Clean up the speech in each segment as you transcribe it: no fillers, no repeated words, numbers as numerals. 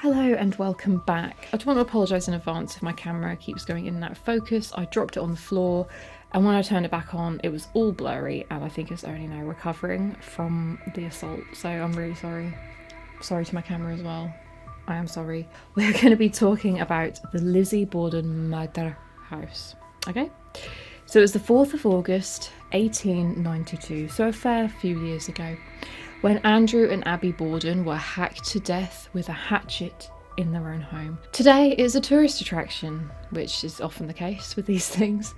Hello and welcome back. I just want to apologise in advance if my camera keeps going in and out of focus. I dropped it on the floor and when I turned it back on it was all blurry and I think it's only now recovering from the assault, so I'm really sorry. Sorry to my camera as well. I am sorry. We're going to be talking about the Lizzie Borden murder house. Okay? So it was the 4th of August 1892, so a fair few years ago, when Andrew and Abby Borden were hacked to death with a hatchet in their own home. Today is a tourist attraction, which is often the case with these things.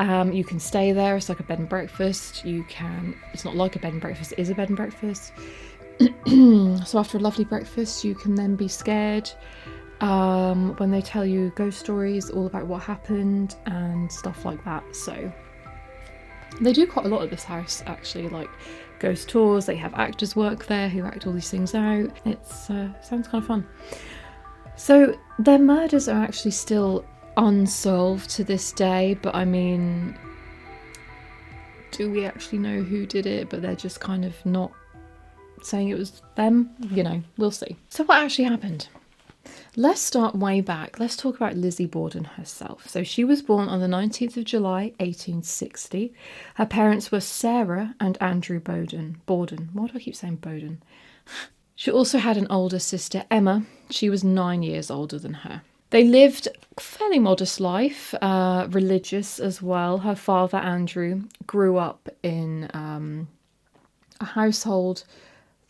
You can stay there, it's like a bed and breakfast. It's not like a bed and breakfast, it is a bed and breakfast. So after a lovely breakfast, you can then be scared when they tell you ghost stories all about what happened and stuff like that. So they do quite a lot at this house, actually, like ghost tours. They have actors work there who act all these things out. It's sounds kind of fun. So their murders are actually still unsolved to this day, but I mean, do we actually know who did it? But they're just kind of not saying it was them. You know, we'll see. So what actually happened? Let's start way back. Let's talk about Lizzie Borden herself. So she was born on the 19th of July, 1860. Her parents were Sarah and Andrew Borden. Why do I keep saying Borden? She also had an older sister, Emma. She was 9 years older than her. They lived a fairly modest life, religious as well. Her father, Andrew, grew up in a household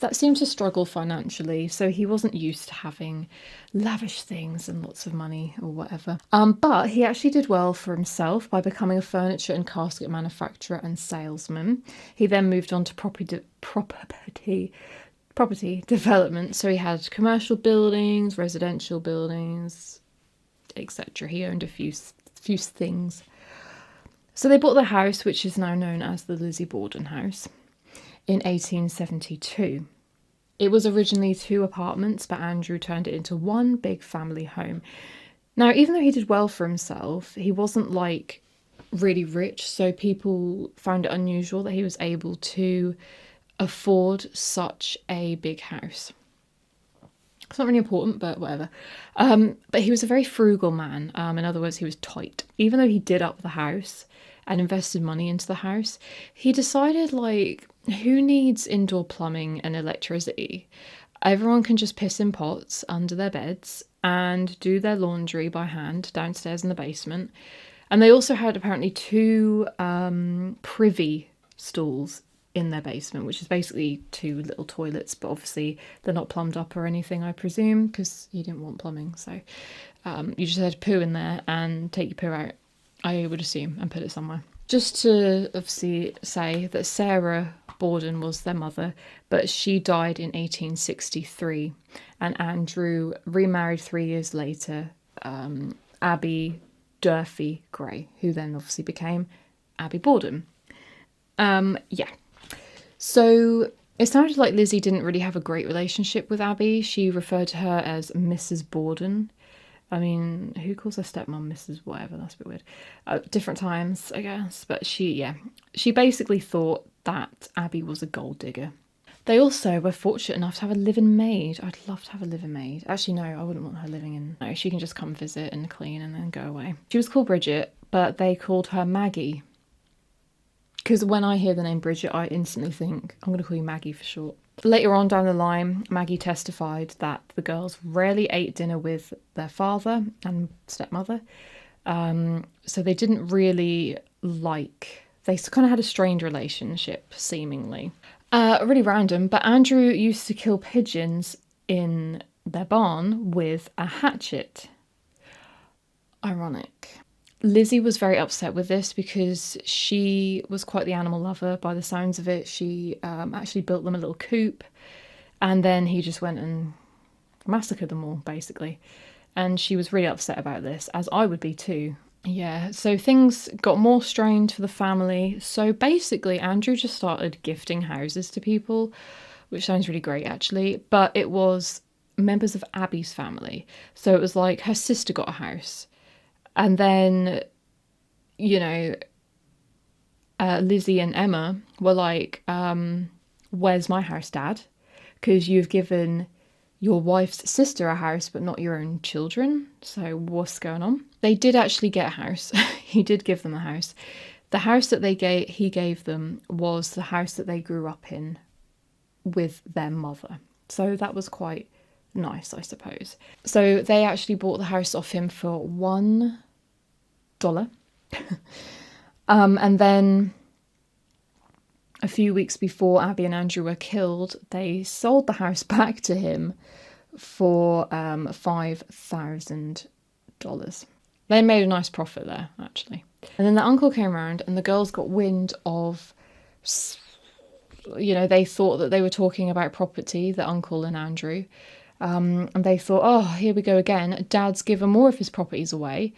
that seemed to struggle financially, so he wasn't used to having lavish things and lots of money or whatever. But he actually did well for himself by becoming a furniture and casket manufacturer and salesman. He then moved on to property development, so he had commercial buildings, residential buildings, etc. He owned a few things. So they bought the house, which is now known as the Lizzie Borden house, in 1872. It was originally 2 apartments, but Andrew turned it into one big family home. Now, even though he did well for himself, he wasn't like really rich, so people found it unusual that he was able to afford such a big house. It's not really important, but whatever. But he was a very frugal man. In other words, he was tight. Even though he did up the house and invested money into the house, he decided, like, who needs indoor plumbing and electricity? Everyone can just piss in pots under their beds and do their laundry by hand downstairs in the basement. And they also had apparently 2 privy stalls in their basement, which is basically 2 little toilets, but obviously they're not plumbed up or anything, I presume, because you didn't want plumbing. So you just had to poo in there and take your poo out, I would assume, and put it somewhere. Just to obviously say that Sarah Borden was their mother, but she died in 1863, and Andrew remarried 3 years later, Abby Durfee Gray, who then obviously became Abby Borden. So it sounded like Lizzie didn't really have a great relationship with Abby. She referred to her as Mrs. Borden. I mean, who calls her stepmom Mrs. whatever? That's a bit weird. Different times, I guess. But she basically thought that Abby was a gold digger. They also were fortunate enough to have a live-in maid. I'd love to have a live-in maid. Actually, no, I wouldn't want her living in. No, she can just come visit and clean and then go away. She was called Bridget, but they called her Maggie. Because when I hear the name Bridget, I instantly think, I'm going to call you Maggie for short. Later on down the line, Maggie testified that the girls rarely ate dinner with their father and stepmother. So they didn't really they kind of had a strained relationship, seemingly. Really random, but Andrew used to kill pigeons in their barn with a hatchet. Ironic. Lizzie was very upset with this because she was quite the animal lover by the sounds of it. She actually built them a little coop, and then he just went and massacred them all, basically. And she was really upset about this, as I would be too. Yeah, so things got more strained for the family. So basically, Andrew just started gifting houses to people, which sounds really great, actually. But it was members of Abby's family. So it was like her sister got a house. And then, Lizzie and Emma were like, where's my house, Dad? Because you've given your wife's sister a house, but not your own children. So what's going on? They did actually get a house. He did give them a house. The house that he gave them was the house that they grew up in with their mother. So that was quite nice, I suppose. So they actually bought the house off him for $1. And then a few weeks before Abby and Andrew were killed, they sold the house back to him for $5,000. They made a nice profit there, actually. And then the uncle came around and the girls got wind of, they thought that they were talking about property, the uncle and Andrew. And they thought, oh, here we go again. Dad's given more of his properties away.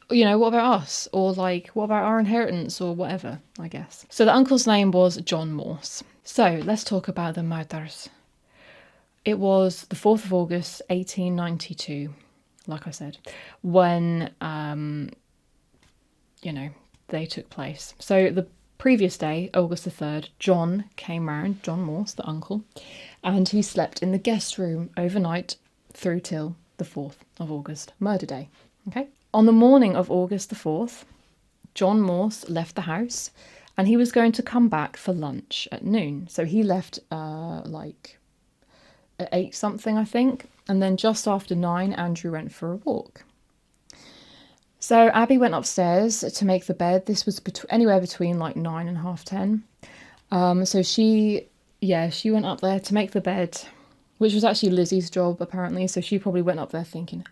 What about us? Or what about our inheritance or whatever, I guess. So the uncle's name was John Morse. So let's talk about the murders. It was the 4th of August, 1892, like I said, when, they took place. So the previous day, August the 3rd, John came round, John Morse, the uncle, and he slept in the guest room overnight through till the 4th of August, murder day. Okay. On the morning of August the 4th, John Morse left the house and he was going to come back for lunch at noon. So he left at 8 something, I think. And then just after 9, Andrew went for a walk. So Abby went upstairs to make the bed. This was anywhere between 9 and 10:30. So she went up there to make the bed, which was actually Lizzie's job apparently. So she probably went up there thinking,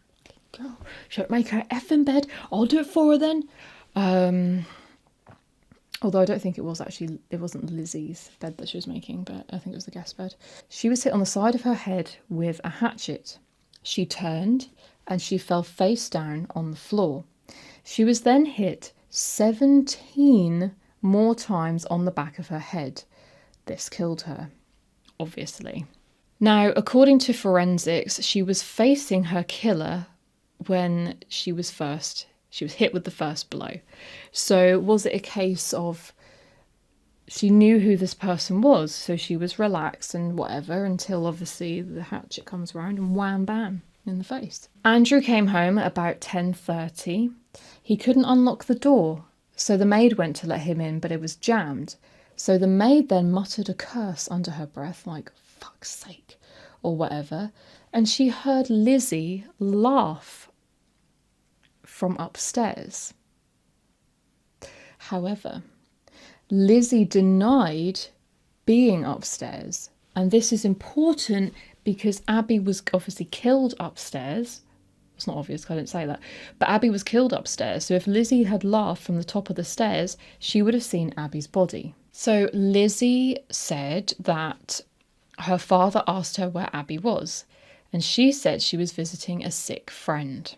girl, should I make her effing bed? I'll do it for her then. Although I don't think it wasn't Lizzie's bed that she was making, but I think it was the guest bed. She was hit on the side of her head with a hatchet. She turned and she fell face down on the floor. She was then hit 17 more times on the back of her head. This killed her, obviously. Now, according to forensics, she was facing her killer when she was hit with the first blow. So was it a case of she knew who this person was, so she was relaxed and whatever until obviously the hatchet comes around and wham bam in the face. Andrew came home at about 10:30. He couldn't unlock the door, so the maid went to let him in, but it was jammed. So the maid then muttered a curse under her breath, like, fuck's sake, or whatever, and she heard Lizzie laugh from upstairs. However, Lizzie denied being upstairs, and this is important because Abby was obviously killed upstairs. It's not obvious, I didn't say that, but Abby was killed upstairs, so if Lizzie had laughed from the top of the stairs, she would have seen Abby's body. So Lizzie said that her father asked her where Abby was, and she said she was visiting a sick friend.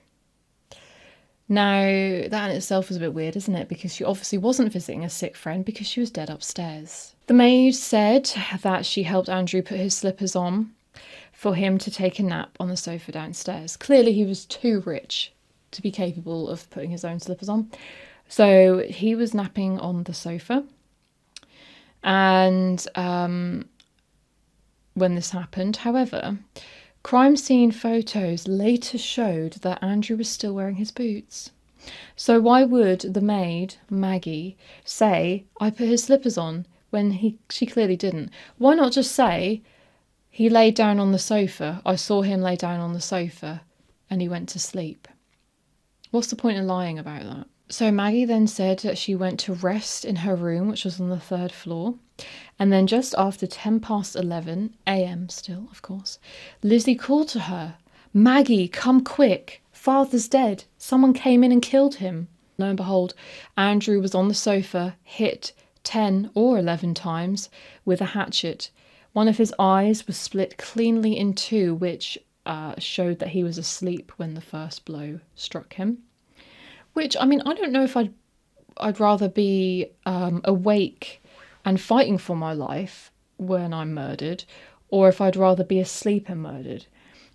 Now, that in itself is a bit weird, isn't it? Because she obviously wasn't visiting a sick friend because she was dead upstairs. The maid said that she helped Andrew put his slippers on for him to take a nap on the sofa downstairs. Clearly, he was too rich to be capable of putting his own slippers on. So he was napping on the sofa. And when this happened, however, crime scene photos later showed that Andrew was still wearing his boots. So why would the maid, Maggie, say, I put his slippers on, when she clearly didn't? Why not just say, he laid down on the sofa, I saw him lay down on the sofa, and he went to sleep? What's the point in lying about that? So Maggie then said that she went to rest in her room, which was on the 3rd floor. And then just after 11 a.m. still, of course, Lizzie called to her, Maggie, come quick. Father's dead. Someone came in and killed him. Lo and behold, Andrew was on the sofa, hit 10 or 11 times with a hatchet. One of his eyes was split cleanly in two, which showed that he was asleep when the first blow struck him. Which, I mean, I don't know if I'd rather be awake and fighting for my life when I'm murdered, or if I'd rather be asleep and murdered.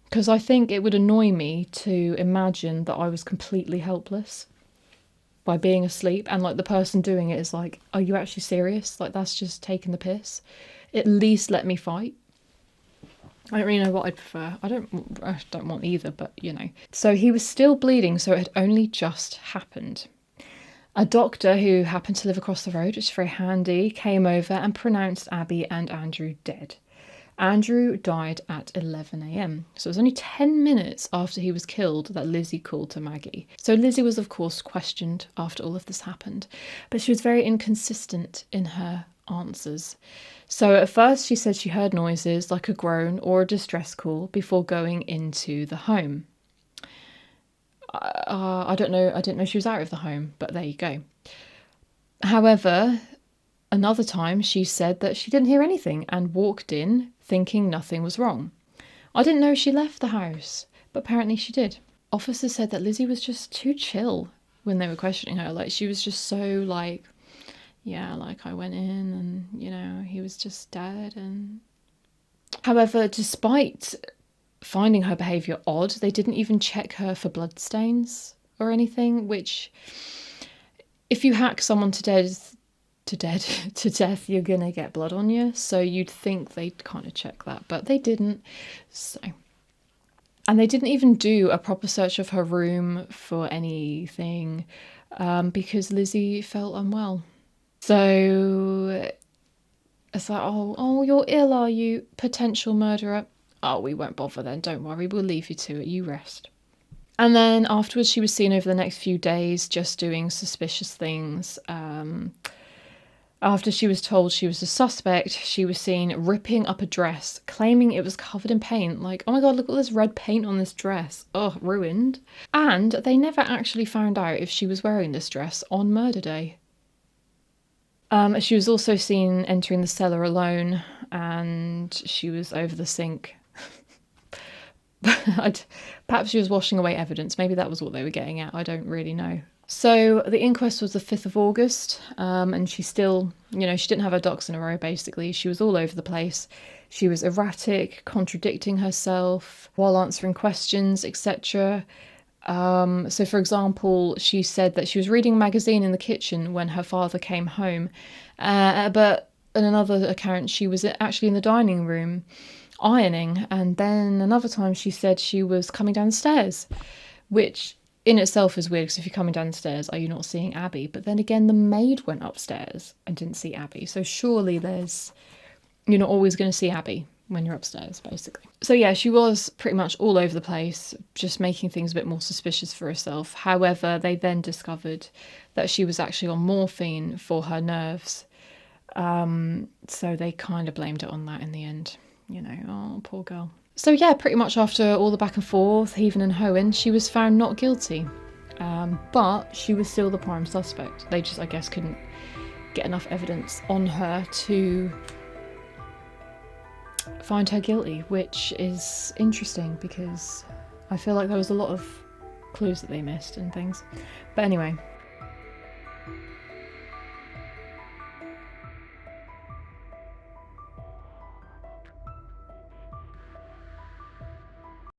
Because I think it would annoy me to imagine that I was completely helpless by being asleep, and like the person doing it is like, are you actually serious? Like, that's just taking the piss. At least let me fight. I don't really know what I'd prefer. I don't want either, but you know. So he was still bleeding, so it had only just happened. A doctor who happened to live across the road, which is very handy, came over and pronounced Abby and Andrew dead. Andrew died at 11 a.m. So it was only 10 minutes after he was killed that Lizzie called to Maggie. So Lizzie was, of course, questioned after all of this happened, but she was very inconsistent in her answers. So at first she said she heard noises like a groan or a distress call before going into the home. I don't know. I didn't know she was out of the home, but there you go. However, another time she said that she didn't hear anything and walked in thinking nothing was wrong. I didn't know she left the house, but apparently she did. Officers said that Lizzie was just too chill when they were questioning her. Like, she was just so like, yeah, like I went in and, you know, he was just dead. And however, despite finding her behaviour odd, they didn't even check her for bloodstains or anything, which if you hack someone to death, you're gonna get blood on you. So you'd think they'd kind of check that, but they didn't. So, and they didn't even do a proper search of her room for anything because Lizzie felt unwell. So it's like, oh, you're ill, are you? Potential murderer. Oh, we won't bother then. Don't worry, we'll leave you to it. You rest. And then afterwards, she was seen over the next few days just doing suspicious things. After she was told she was a suspect, she was seen ripping up a dress, claiming it was covered in paint. Like, oh my god, look at this red paint on this dress. Oh, ruined. And they never actually found out if she was wearing this dress on murder day. She was also seen entering the cellar alone, and she was over the sink. Perhaps she was washing away evidence. Maybe that was what they were getting at. I don't really know. So the inquest was the 5th of August, and she still, you know, she didn't have her ducks in a row, basically. She was all over the place. She was erratic, contradicting herself while answering questions, etc. So, for example, she said that she was reading a magazine in the kitchen when her father came home. But in another account, she was actually in the dining room ironing. And then another time she said she was coming downstairs, which in itself is weird because if you're coming downstairs, are you not seeing Abby? But then again, the maid went upstairs and didn't see Abby. So surely you're not always going to see Abby when you're upstairs, basically. So yeah, she was pretty much all over the place, just making things a bit more suspicious for herself. However, they then discovered that she was actually on morphine for her nerves. So they kind of blamed it on that in the end. You know, oh, poor girl. So yeah, pretty much after all the back and forth, heaving and hoeing, she was found not guilty. But she was still the prime suspect. They just, I guess, couldn't get enough evidence on her to find her guilty, which is interesting because I feel like there was a lot of clues that they missed and things. But anyway,